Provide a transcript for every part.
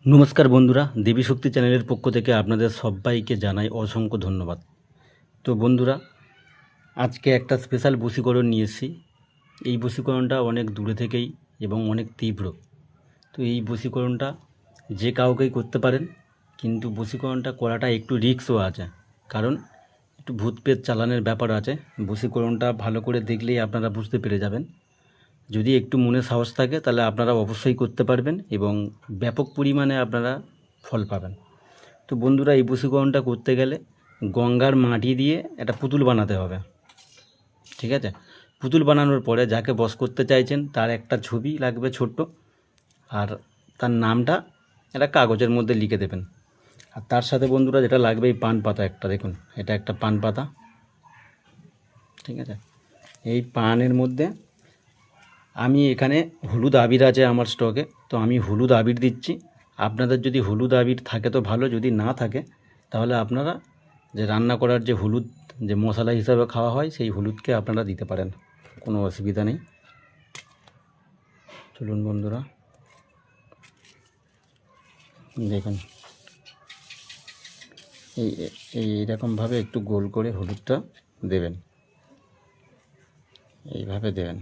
নমস্কার বন্ধুরা, দেবী শক্তি চ্যানেলের পক্ষ থেকে আপনাদের সবাইকে জানাই অসংখ্য ধন্যবাদ। তো বন্ধুরা, আজকে একটা স্পেশাল বশীকরণ নিয়ে এসেছি। এই বশীকরণটা অনেক দূরে থেকেই এবং অনেক তীব্র। তো এই বশীকরণটা যে কাউকেই করতে পারেন, কিন্তু বশীকরণটা করাটা একটু রিস্কও আছে, কারণ একটু ভূতপ্রেত চালানের ব্যাপার আছে। বশীকরণটা ভালো করে দেখলেই আপনারা বুঝতে পেরে যাবেন। যদি একটু মনে সাহস থাকে তাহলে আপনারা অবশ্যই করতে পারবেন এবং ব্যাপক পরিমাণে আপনারা ফল পাবেন। তো বন্ধুরা, এই বশীকরণটা করতে গেলে গঙ্গার মাটি দিয়ে একটা পুতুল বানাতে হবে, ঠিক আছে? পুতুল বানানোর পরে যাকে বশ করতে চাইছেন তার একটা ছবি লাগবে ছোট্ট, আর তার নামটা একটা কাগজের মধ্যে লিখে দেবেন। আর তার সাথে বন্ধুরা যেটা লাগবে, এই পান পাতা একটা, দেখুন এটা একটা পান পাতা, ঠিক আছে? এই পানের মধ্যে আমি এখানে হলুদ আবির আছে আমার স্টকে, তো আমি হলুদ আবির দিচ্ছি। আপনাদের যদি হলুদ আবির থাকে তো ভালো, যদি না থাকে তাহলে আপনারা যে রান্না করার যে হলুদ, যে মশলা হিসাবে খাওয়া হয়, সেই হলুদকে আপনারা দিতে পারেন, কোনো অসুবিধা নেই। চলুন বন্ধুরা, দেখুন এই এইরকমভাবে একটু গোল করে হলুদটা দেবেন, এইভাবে দেবেন।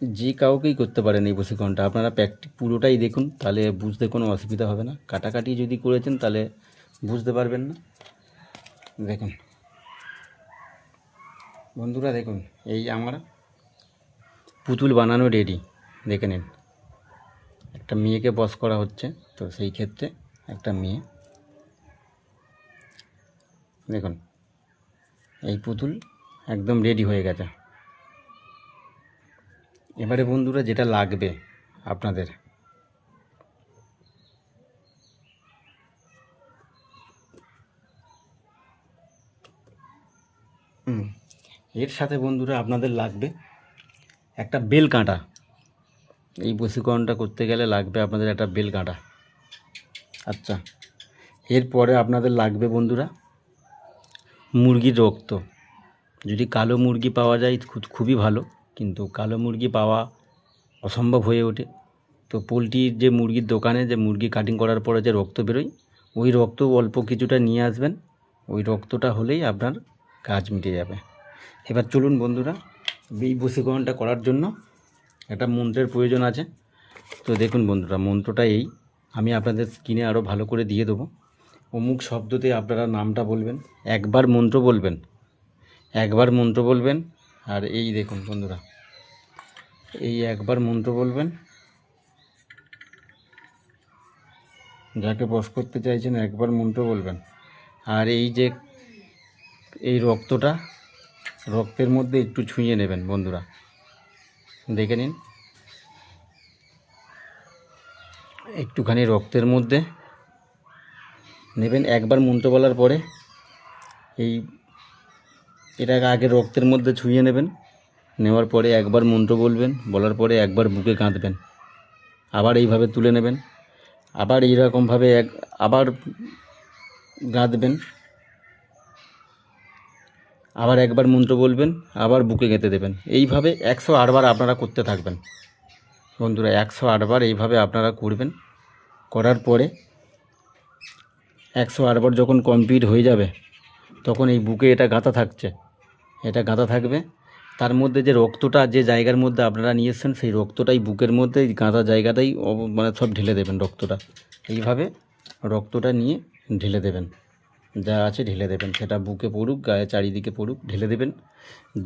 যে কাউকেই করতে পারেন এই বশীকরণটা, আপনারা পুরোটাই দেখুন, তাহলে বুঝতে কোনো অসুবিধা হবে না। কাটাকাটি যদি করেছেন তাহলে বুঝতে পারবেন না। দেখুন বন্ধুরা, দেখুন এই আমার পুতুল বানানো রেডি। দেখে নিন, একটা মেয়েকে বশ করা হচ্ছে, তো সেই ক্ষেত্রে একটা মেয়ে, দেখুন এই পুতুল একদম রেডি হয়ে গেছে। এবারে বন্ধুরা যেটা লাগবে আপনাদের, এর সাথে বন্ধুরা আপনাদের লাগবে একটা বেল কাঁটা। এই বশীকরণটা করতে গেলে লাগবে আপনাদের একটা বেল কাঁটা। আচ্ছা, এরপরে আপনাদের লাগবে বন্ধুরা মুরগির রক্ত। যদি কালো মুরগি পাওয়া যায় খুবই ভালো, কিন্তু কালো মুরগি পাওয়া অসম্ভব হয়ে ওঠে। তো পোলট্রির যে মুরগির দোকানে যে মুরগি কাটিং করার পরে যে রক্ত বেরোয়, ওই রক্ত অল্প কিছুটা নিয়ে আসবেন। ওই রক্তটা হলেই আপনার কাজ মিটে যাবে। এবার চলুন বন্ধুরা, এই বশীকরণটা করার জন্য একটা মন্ত্রের প্রয়োজন আছে। তো দেখুন বন্ধুরা, মন্ত্রটা এই, আমি আপনাদের স্ক্রিনে আরও ভালো করে দিয়ে দেবো। অমুক শব্দতে আপনারা নামটা বলবেন, একবার মন্ত্র বলবেন, একবার মন্ত্র বলবেন। আর এই দেখুন বন্ধুরা, এই একবার মন্ত্র বলবেন, যাকে বশ করতে চাইছেন একবার মন্ত্র বলবেন। আর এই যে এই রক্তটা, রক্তের মধ্যে একটু ছুঁয়ে নেবেন বন্ধুরা, দেখে নিন, একটুখানি রক্তের মধ্যে নেবেন। একবার মন্ত্র বলার পরে এটাকে আগে রক্তের মধ্যে ছুঁয়ে নেবেন, নেওয়ার পরে একবার মন্ত্র বলবেন, বলার পরে একবার বুকে গাঁথবেন, আবার এইভাবে তুলে নেবেন, আবার এইরকমভাবে আবার গাঁথবেন, আবার একবার মন্ত্র বলবেন, আবার বুকে গেঁথে দেবেন। এইভাবে 108 বার আপনারা করতে থাকবেন বন্ধুরা, 108 বার এইভাবে আপনারা করবেন। করার পরে 108 বার যখন কমপ্লিট হয়ে যাবে, তখন এই বুকে এটা গাঁথা থাকছে, এটা গাঁথা থাকবে। তার মধ্যে যে রক্তটা, যে জায়গার মধ্যে আপনারা নিয়ে এসছেন, সেই রক্তটাই বুকের মধ্যে গাঁথা জায়গাটাই মানে সব ঢেলে দেবেন রক্তটা। এইভাবে রক্তটা নিয়ে ঢেলে দেবেন, যা আছে ঢেলে দেবেন, সেটা বুকে পড়ুক, গায়ে চারিদিকে পড়ুক, ঢেলে দেবেন।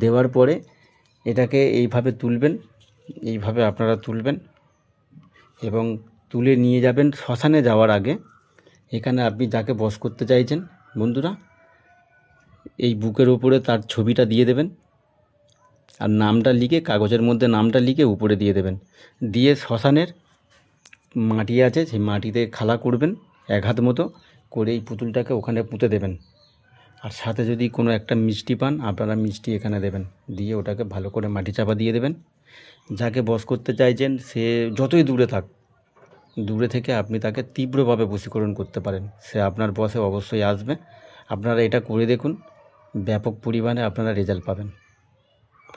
দেওয়ার পরে এটাকে এইভাবে তুলবেন, এইভাবে আপনারা তুলবেন এবং তুলে নিয়ে যাবেন শ্মশানে যাওয়ার আগে। এখানে আপনি যাকে বশ করতে চাইছেন বন্ধুরা, এই বুকের উপরে তার ছবিটা দিয়ে দেবেন, আর নামটা লিখে, কাগজের মধ্যে নামটা লিখে উপরে দিয়ে দেবেন। দিয়ে শ্মশানের মাটি আছে, সেই মাটিতে খালা করবেন 1 হাত মতো করে, এই পুতুলটাকে ওখানে পুঁতে দেবেন। আর সাথে যদি কোনো একটা মিষ্টি পান, আপনারা মিষ্টি এখানে দেবেন, দিয়ে ওটাকে ভালো করে মাটি চাপা দিয়ে দেবেন। যাকে বশ করতে চাইছেন সে যতই দূরে থাক, দূরে থেকে আপনি তাকে তীব্রভাবে বশীকরণ করতে পারেন, সে আপনার বশে অবশ্যই আসবে। আপনারা এটা করে দেখুন, ব্যাপক পরিমাণে আপনারা রেজাল্ট পাবেন।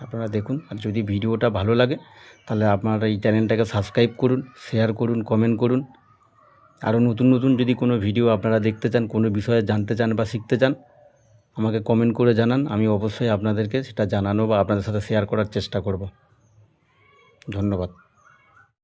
আপনারা দেখুন। আর যদি ভিডিওটা ভালো লাগে তাহলে আপনারা এই চ্যানেলটাকে সাবস্ক্রাইব করুন, শেয়ার করুন, কমেন্ট করুন। আরও নতুন নতুন যদি কোনো ভিডিও আপনারা দেখতে চান, কোনো বিষয়ে জানতে চান বা শিখতে চান, আমাকে কমেন্ট করে জানান। আমি অবশ্যই আপনাদেরকে সেটা জানানো বা আপনাদের সাথে শেয়ার করার চেষ্টা করব। ধন্যবাদ।